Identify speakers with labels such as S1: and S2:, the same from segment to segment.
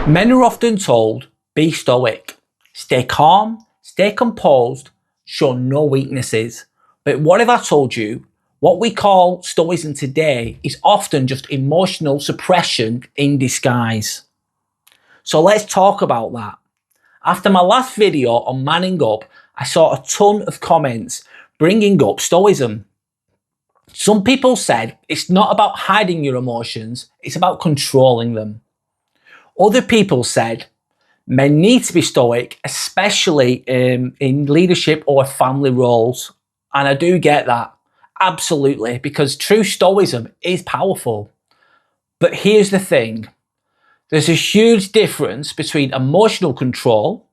S1: Men are often told, be stoic, stay calm, stay composed, show no weaknesses. But what if I told you, what we call Stoicism today is often just emotional suppression in disguise. So let's talk about that. After my last video on manning up, I saw a ton of comments bringing up Stoicism. Some people said it's not about hiding your emotions, it's about controlling them. Other people said men need to be stoic, especially in leadership or family roles. And I do get that, absolutely, because true stoicism is powerful. But here's the thing. There's a huge difference between emotional control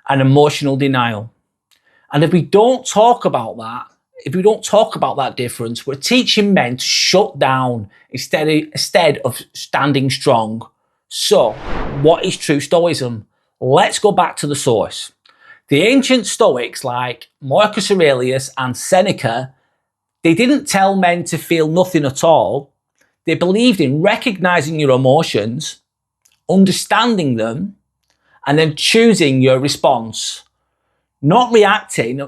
S1: and emotional denial. And if we don't talk about that difference, we're teaching men to shut down instead of standing strong. So, what is true stoicism? Let's go back to the source. The ancient Stoics like Marcus Aurelius and Seneca, they didn't tell men to feel nothing at all. They believed in recognizing your emotions, understanding them, and then choosing your response. Not reacting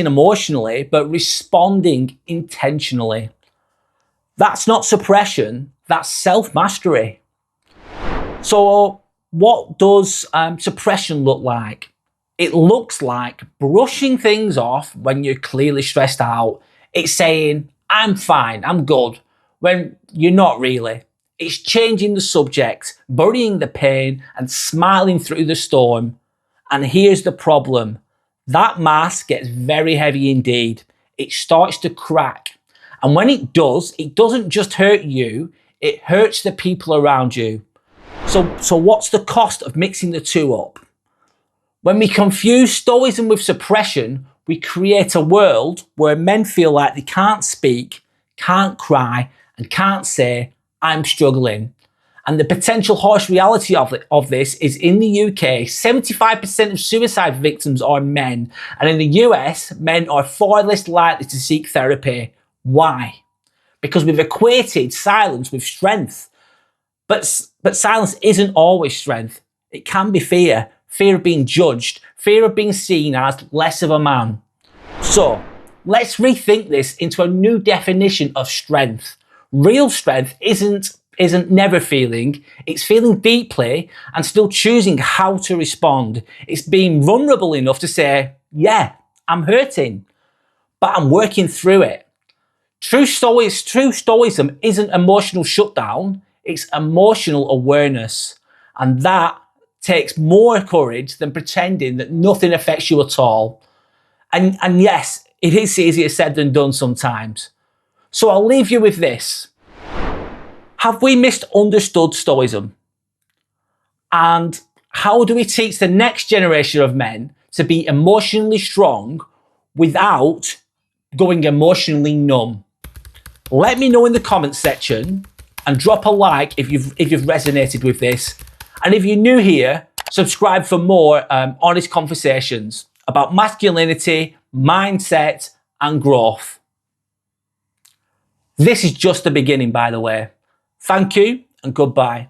S1: emotionally, but responding intentionally. That's not suppression, that's self-mastery. So what does suppression look like? It looks like brushing things off when you're clearly stressed out. It's saying, I'm fine, I'm good, when you're not really. It's changing the subject, burying the pain, and smiling through the storm. And here's the problem. That mask gets very heavy indeed. It starts to crack. And when it does, it doesn't just hurt you, it hurts the people around you. So what's the cost of mixing the two up? When we confuse stoicism with suppression, we create a world where men feel like they can't speak, can't cry, and can't say, I'm struggling. And the potential harsh reality of this is in the UK, 75% of suicide victims are men. And in the US, men are far less likely to seek therapy. Why? Because we've equated silence with strength. But silence isn't always strength. It can be fear. Fear of being judged. Fear of being seen as less of a man. So, let's rethink this into a new definition of strength. Real strength isn't never feeling. It's feeling deeply and still choosing how to respond. It's being vulnerable enough to say, yeah, I'm hurting, but I'm working through it. True stoicism isn't emotional shutdown. It's emotional awareness. And that takes more courage than pretending that nothing affects you at all. And yes, it is easier said than done sometimes. So I'll leave you with this. Have we misunderstood stoicism? And how do we teach the next generation of men to be emotionally strong without going emotionally numb? Let me know in the comments section and drop a like if you've resonated with this. And if you're new here, subscribe for more honest conversations about masculinity, mindset, and growth. This is just the beginning, by the way. Thank you and goodbye.